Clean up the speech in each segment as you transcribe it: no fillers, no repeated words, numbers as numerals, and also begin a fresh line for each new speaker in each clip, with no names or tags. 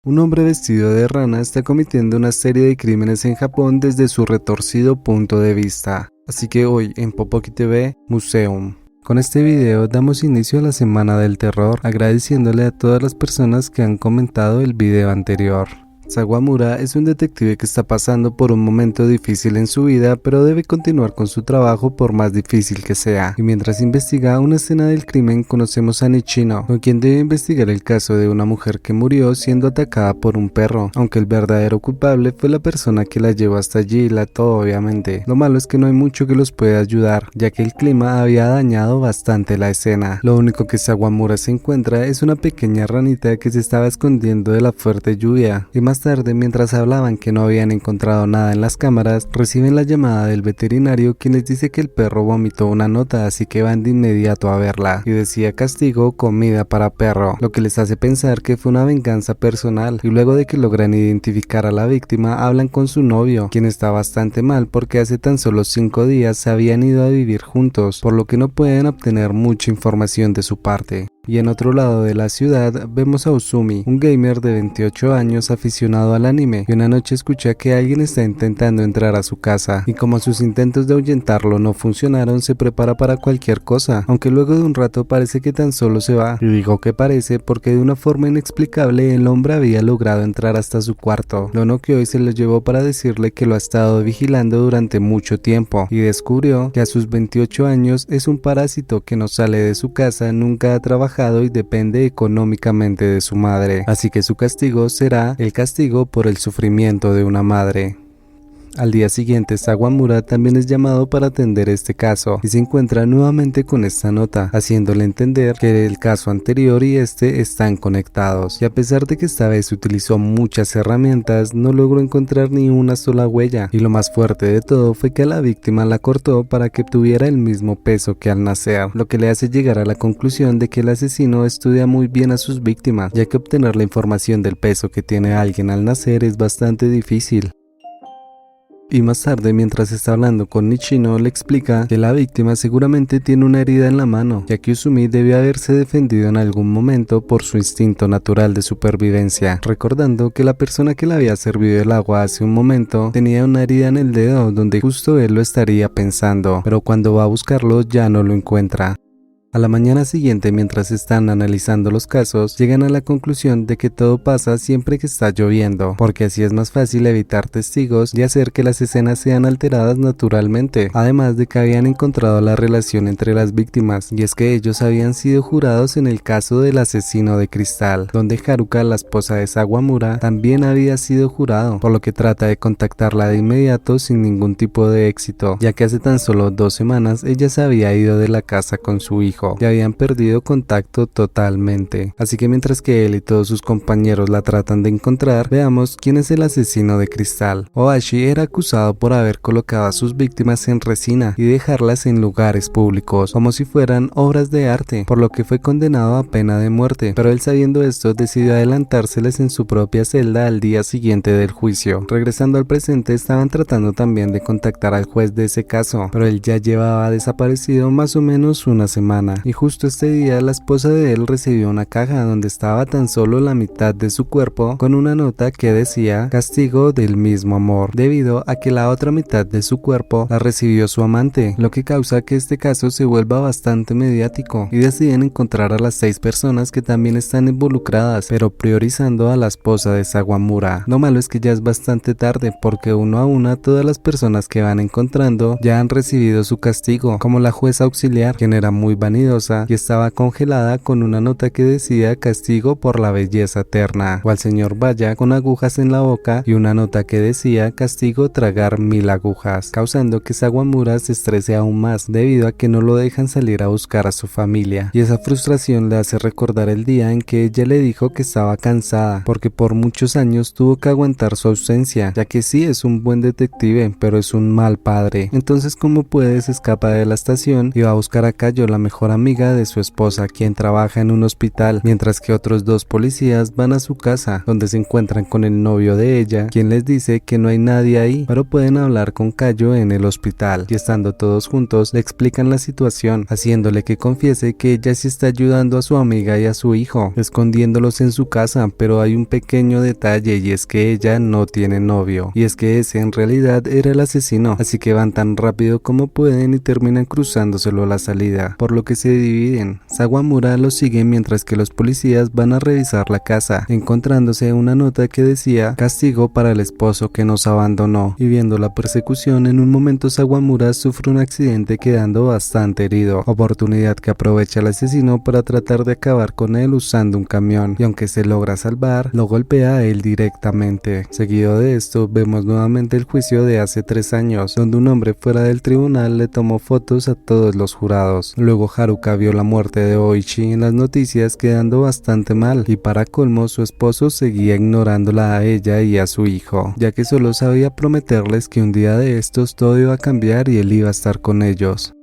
Un hombre vestido de rana está cometiendo una serie de crímenes en Japón desde su retorcido punto de vista. Así que hoy en Popoki TV Museum. Con este video damos inicio a la semana del terror, agradeciéndole a todas las personas que han comentado el video anterior. Sawamura es un detective que está pasando por un momento difícil en su vida, pero debe continuar con su trabajo por más difícil que sea. Y mientras investiga una escena del crimen, conocemos a Nichino, con quien debe investigar el caso de una mujer que murió siendo atacada por un perro, aunque el verdadero culpable fue la persona que la llevó hasta allí y la ató, obviamente. Lo malo es que no hay mucho que los pueda ayudar, ya que el clima había dañado bastante la escena. Lo único que Sawamura se encuentra es una pequeña ranita que se estaba escondiendo de la fuerte lluvia, y más tarde, mientras hablaban que no habían encontrado nada en las cámaras, reciben la llamada del veterinario, quien les dice que el perro vomitó una nota, así que van de inmediato a verla, y decía castigo, comida para perro, lo que les hace pensar que fue una venganza personal. Y luego de que logran identificar a la víctima, hablan con su novio, quien está bastante mal porque hace tan solo 5 días se habían ido a vivir juntos, por lo que no pueden obtener mucha información de su parte. Y en otro lado de la ciudad vemos a Uzumi, un gamer de 28 años aficionado al anime, y una noche escucha que alguien está intentando entrar a su casa, y como sus intentos de ahuyentarlo no funcionaron, se prepara para cualquier cosa, aunque luego de un rato parece que tan solo se va, y digo que parece porque de una forma inexplicable el hombre había logrado entrar hasta su cuarto, lo noqueó y se lo llevó para decirle que lo ha estado vigilando durante mucho tiempo, y descubrió que a sus 28 años es un parásito que no sale de su casa, nunca ha trabajado y depende económicamente de su madre, así que su castigo será el castigo por el sufrimiento de una madre. Al día siguiente, Sawamura también es llamado para atender este caso y se encuentra nuevamente con esta nota, haciéndole entender que el caso anterior y este están conectados. Y a pesar de que esta vez utilizó muchas herramientas, no logró encontrar ni una sola huella. Y lo más fuerte de todo fue que a la víctima la cortó para que tuviera el mismo peso que al nacer, lo que le hace llegar a la conclusión de que el asesino estudia muy bien a sus víctimas, ya que obtener la información del peso que tiene alguien al nacer es bastante difícil. Y más tarde, mientras está hablando con Nichino, le explica que la víctima seguramente tiene una herida en la mano, ya que Uzumi debió haberse defendido en algún momento por su instinto natural de supervivencia, recordando que la persona que le había servido el agua hace un momento tenía una herida en el dedo donde justo él lo estaría pensando, pero cuando va a buscarlo ya no lo encuentra. A la mañana siguiente, mientras están analizando los casos, llegan a la conclusión de que todo pasa siempre que está lloviendo, porque así es más fácil evitar testigos y hacer que las escenas sean alteradas naturalmente, además de que habían encontrado la relación entre las víctimas, y es que ellos habían sido jurados en el caso del asesino de cristal, donde Haruka, la esposa de Sawamura, también había sido jurado, por lo que trata de contactarla de inmediato sin ningún tipo de éxito, ya que hace tan solo 2 semanas ella se había ido de la casa con su hijo, y habían perdido contacto totalmente. Así que mientras que él y todos sus compañeros la tratan de encontrar, veamos quién es el asesino de cristal. Ohashi era acusado por haber colocado a sus víctimas en resina y dejarlas en lugares públicos, como si fueran obras de arte, por lo que fue condenado a pena de muerte, pero él, sabiendo esto, decidió adelantárseles en su propia celda al día siguiente del juicio. Regresando al presente, estaban tratando también de contactar al juez de ese caso, pero él ya llevaba desaparecido más o menos una semana. Y justo este día la esposa de él recibió una caja donde estaba tan solo la mitad de su cuerpo, con una nota que decía castigo del mismo amor, debido a que la otra mitad de su cuerpo la recibió su amante, lo que causa que este caso se vuelva bastante mediático, y deciden encontrar a las 6 personas que también están involucradas, pero priorizando a la esposa de Sawamura. Lo malo es que ya es bastante tarde, porque uno a una todas las personas que van encontrando ya han recibido su castigo, como la jueza auxiliar, quien era muy vanidosa y estaba congelada con una nota que decía castigo por la belleza eterna, o al señor Baya con agujas en la boca y una nota que decía castigo tragar 1000 agujas, causando que Sawamura se estrese aún más debido a que no lo dejan salir a buscar a su familia, y esa frustración le hace recordar el día en que ella le dijo que estaba cansada porque por muchos años tuvo que aguantar su ausencia, ya que sí es un buen detective pero es un mal padre. Entonces, como puede, se escapa de la estación y va a buscar a Kayo, la mejor mejor amiga de su esposa, quien trabaja en un hospital, mientras que otros dos policías van a su casa, donde se encuentran con el novio de ella, quien les dice que no hay nadie ahí, pero pueden hablar con Cayo en el hospital, y estando todos juntos le explican la situación, haciéndole que confiese que ella sí está ayudando a su amiga y a su hijo, escondiéndolos en su casa, pero hay un pequeño detalle, y es que ella no tiene novio, y es que ese en realidad era el asesino, así que van tan rápido como pueden y terminan cruzándoselo a la salida, por lo que se dividen. Sawamura los sigue mientras que los policías van a revisar la casa, encontrándose una nota que decía castigo para el esposo que nos abandonó, y viendo la persecución, en un momento Sawamura sufre un accidente quedando bastante herido, oportunidad que aprovecha el asesino para tratar de acabar con él usando un camión, y aunque se logra salvar, lo golpea a él directamente. Seguido de esto vemos nuevamente el juicio de hace 3 años, donde un hombre fuera del tribunal le tomó fotos a todos los jurados. Luego Haruka vio la muerte de Oichi en las noticias, quedando bastante mal, y para colmo su esposo seguía ignorándola a ella y a su hijo, ya que solo sabía prometerles que un día de estos todo iba a cambiar y él iba a estar con ellos.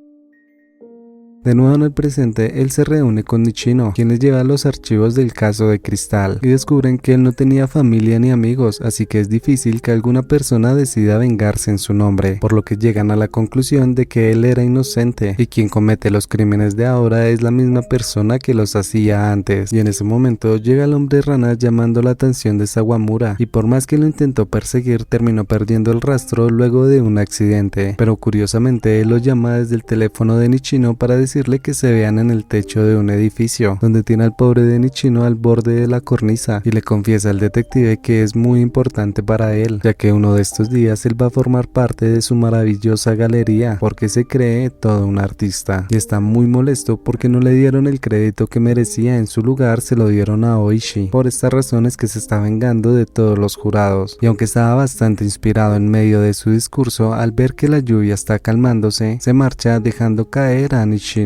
De nuevo en el presente, él se reúne con Nichino, quien les lleva los archivos del caso de Cristal, y descubren que él no tenía familia ni amigos, así que es difícil que alguna persona decida vengarse en su nombre, por lo que llegan a la conclusión de que él era inocente, y quien comete los crímenes de ahora es la misma persona que los hacía antes, y en ese momento llega el hombre rana llamando la atención de Sawamura, y por más que lo intentó perseguir, terminó perdiendo el rastro luego de un accidente, pero curiosamente él lo llama desde el teléfono de Nichino para decirle que se vean en el techo de un edificio, donde tiene al pobre de Nichino al borde de la cornisa, y le confiesa al detective que es muy importante para él, ya que uno de estos días él va a formar parte de su maravillosa galería, porque se cree todo un artista, y está muy molesto porque no le dieron el crédito que merecía, en su lugar se lo dieron a Oishi. Por estas razones que se está vengando de todos los jurados, y aunque estaba bastante inspirado en medio de su discurso, al ver que la lluvia está calmándose, se marcha dejando caer a Nichino.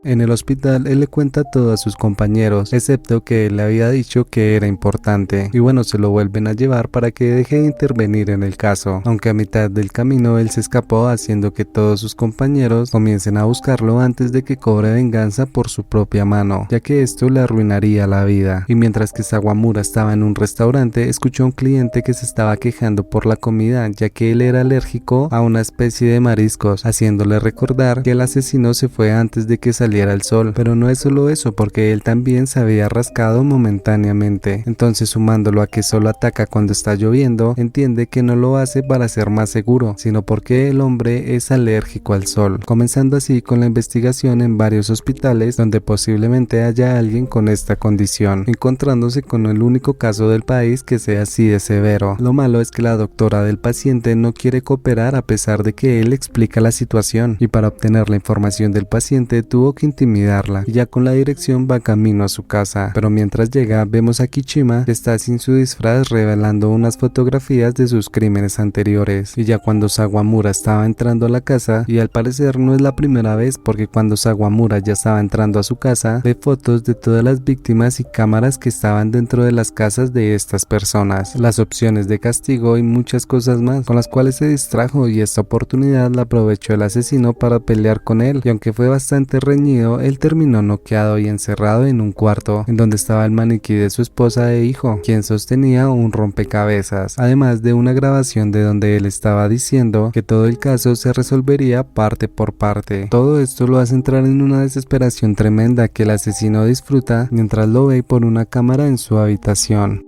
En el hospital él le cuenta todo a sus compañeros, excepto que él le había dicho que era importante, y bueno, se lo vuelven a llevar para que deje de intervenir en el caso, aunque a mitad del camino él se escapó, haciendo que todos sus compañeros comiencen a buscarlo antes de que cobre venganza por su propia mano, ya que esto le arruinaría la vida. Y mientras que Sawamura estaba en un restaurante, escuchó a un cliente que se estaba quejando por la comida, ya que él era alérgico a una especie de mariscos, haciéndole recordar que el asesino se fue antes de que saliera el sol, pero no es solo eso, porque él también se había rascado momentáneamente. Entonces, sumándolo a que solo ataca cuando está lloviendo, entiende que no lo hace para ser más seguro, sino porque el hombre es alérgico al sol, comenzando así con la investigación en varios hospitales donde posiblemente haya alguien con esta condición, encontrándose con el único caso del país que sea así de severo. Lo malo es que la doctora del paciente no quiere cooperar a pesar de que él explica la situación, y para obtener la información del paciente tuvo que intimidarla, y ya con la dirección va camino a su casa. Pero mientras llega, vemos a Kishima que está sin su disfraz, revelando unas fotografías de sus crímenes anteriores, y ya cuando Sawamura estaba entrando a la casa, y al parecer no es la primera vez, porque cuando Sawamura ya estaba entrando a su casa, ve fotos de todas las víctimas y cámaras que estaban dentro de las casas de estas personas, las opciones de castigo y muchas cosas más, con las cuales se distrajo, y esta oportunidad la aprovechó el asesino para pelear con él, y aunque fue bastante reñido, él terminó noqueado y encerrado en un cuarto, en donde estaba el maniquí de su esposa e hijo, quien sostenía un rompecabezas, además de una grabación de donde él estaba diciendo que todo el caso se resolvería parte por parte. Todo esto lo hace entrar en una desesperación tremenda que el asesino disfruta mientras lo ve por una cámara en su habitación.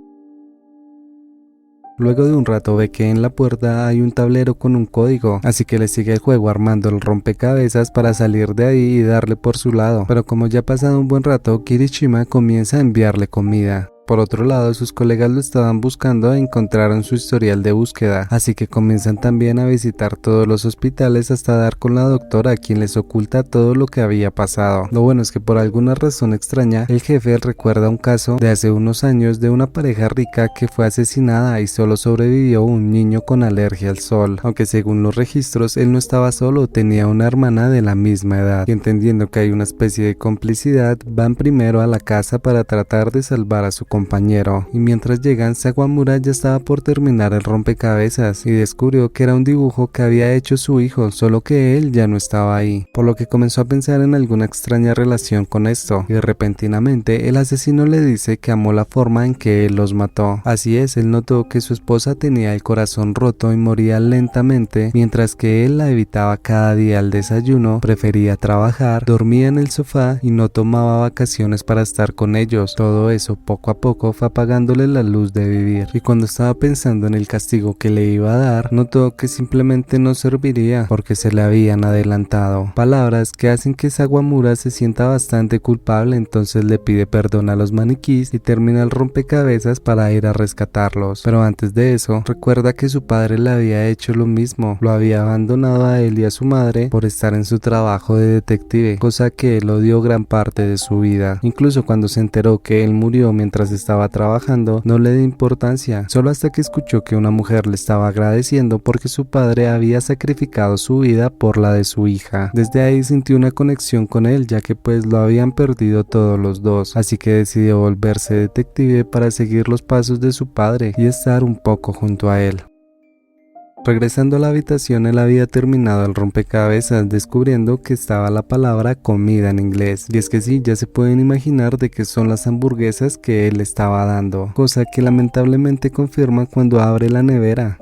Luego de un rato ve que en la puerta hay un tablero con un código, así que le sigue el juego armando el rompecabezas para salir de ahí y darle por su lado, pero como ya ha pasado un buen rato, Kirishima comienza a enviarle comida. Por otro lado, sus colegas lo estaban buscando e encontraron su historial de búsqueda, así que comienzan también a visitar todos los hospitales hasta dar con la doctora, a quien les oculta todo lo que había pasado. Lo bueno es que por alguna razón extraña, el jefe recuerda un caso de hace unos años de una pareja rica que fue asesinada y solo sobrevivió un niño con alergia al sol, aunque según los registros él no estaba solo, tenía una hermana de la misma edad, y entendiendo que hay una especie de complicidad, van primero a la casa para tratar de salvar a su compañero, y mientras llegan, Sawamura ya estaba por terminar el rompecabezas y descubrió que era un dibujo que había hecho su hijo, solo que él ya no estaba ahí, por lo que comenzó a pensar en alguna extraña relación con esto, y repentinamente el asesino le dice que amó la forma en que él los mató. Así es, él notó que su esposa tenía el corazón roto y moría lentamente, mientras que él la evitaba cada día al desayuno, prefería trabajar, dormía en el sofá y no tomaba vacaciones para estar con ellos. Todo eso poco a poco fue apagándole la luz de vivir, y cuando estaba pensando en el castigo que le iba a dar, notó que simplemente no serviría porque se le habían adelantado. Palabras que hacen que Sawamura se sienta bastante culpable, entonces le pide perdón a los maniquís y termina el rompecabezas para ir a rescatarlos. Pero antes de eso, recuerda que su padre le había hecho lo mismo, lo había abandonado a él y a su madre por estar en su trabajo de detective, cosa que él odió gran parte de su vida. Incluso cuando se enteró que él murió mientras estaba trabajando, no le dio importancia, solo hasta que escuchó que una mujer le estaba agradeciendo porque su padre había sacrificado su vida por la de su hija. Desde ahí sintió una conexión con él, ya que pues lo habían perdido todos los dos, así que decidió volverse detective para seguir los pasos de su padre y estar un poco junto a él. Regresando a la habitación, él había terminado el rompecabezas, descubriendo que estaba la palabra comida en inglés. Y es que sí, ya se pueden imaginar de qué son las hamburguesas que él estaba dando, cosa que lamentablemente confirma cuando abre la nevera.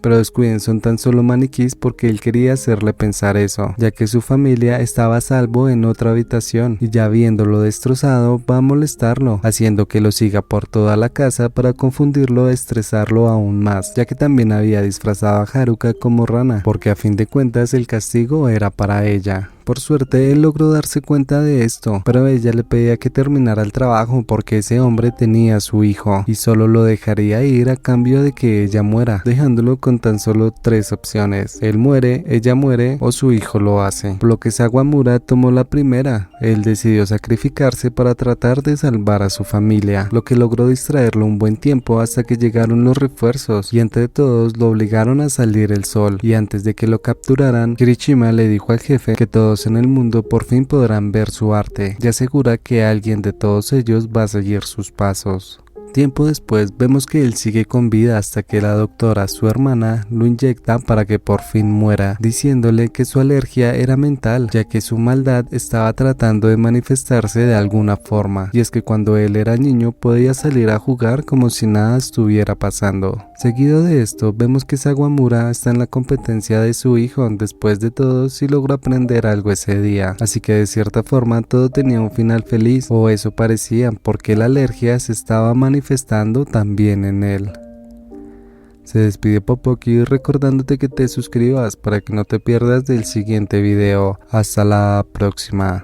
Pero descuiden, son tan solo maniquís porque él quería hacerle pensar eso, ya que su familia estaba a salvo en otra habitación, y ya viéndolo destrozado va a molestarlo, haciendo que lo siga por toda la casa para confundirlo e estresarlo aún más, ya que también había disfrazado a Haruka como rana, porque a fin de cuentas el castigo era para ella. Por suerte, él logró darse cuenta de esto, pero ella le pedía que terminara el trabajo porque ese hombre tenía a su hijo y solo lo dejaría ir a cambio de que ella muera, dejándolo con tan solo 3 opciones: él muere, ella muere o su hijo lo hace. Por lo que Sawamura tomó la primera. Él decidió sacrificarse para tratar de salvar a su familia, lo que logró distraerlo un buen tiempo hasta que llegaron los refuerzos y entre todos lo obligaron a salir el sol, y antes de que lo capturaran, Kirishima le dijo al jefe que todos en el mundo por fin podrán ver su arte y asegura que alguien de todos ellos va a seguir sus pasos. Tiempo después vemos que él sigue con vida hasta que la doctora, su hermana, lo inyecta para que por fin muera, diciéndole que su alergia era mental, ya que su maldad estaba tratando de manifestarse de alguna forma, y es que cuando él era niño podía salir a jugar como si nada estuviera pasando. Seguido de esto, vemos que Sawamura está en la competencia de su hijo. Después de todo, sí logró aprender algo ese día, así que de cierta forma todo tenía un final feliz, o eso parecía, porque la alergia se estaba manifestando también en él. Se despide Popoki recordándote que te suscribas para que no te pierdas del siguiente video. Hasta la próxima.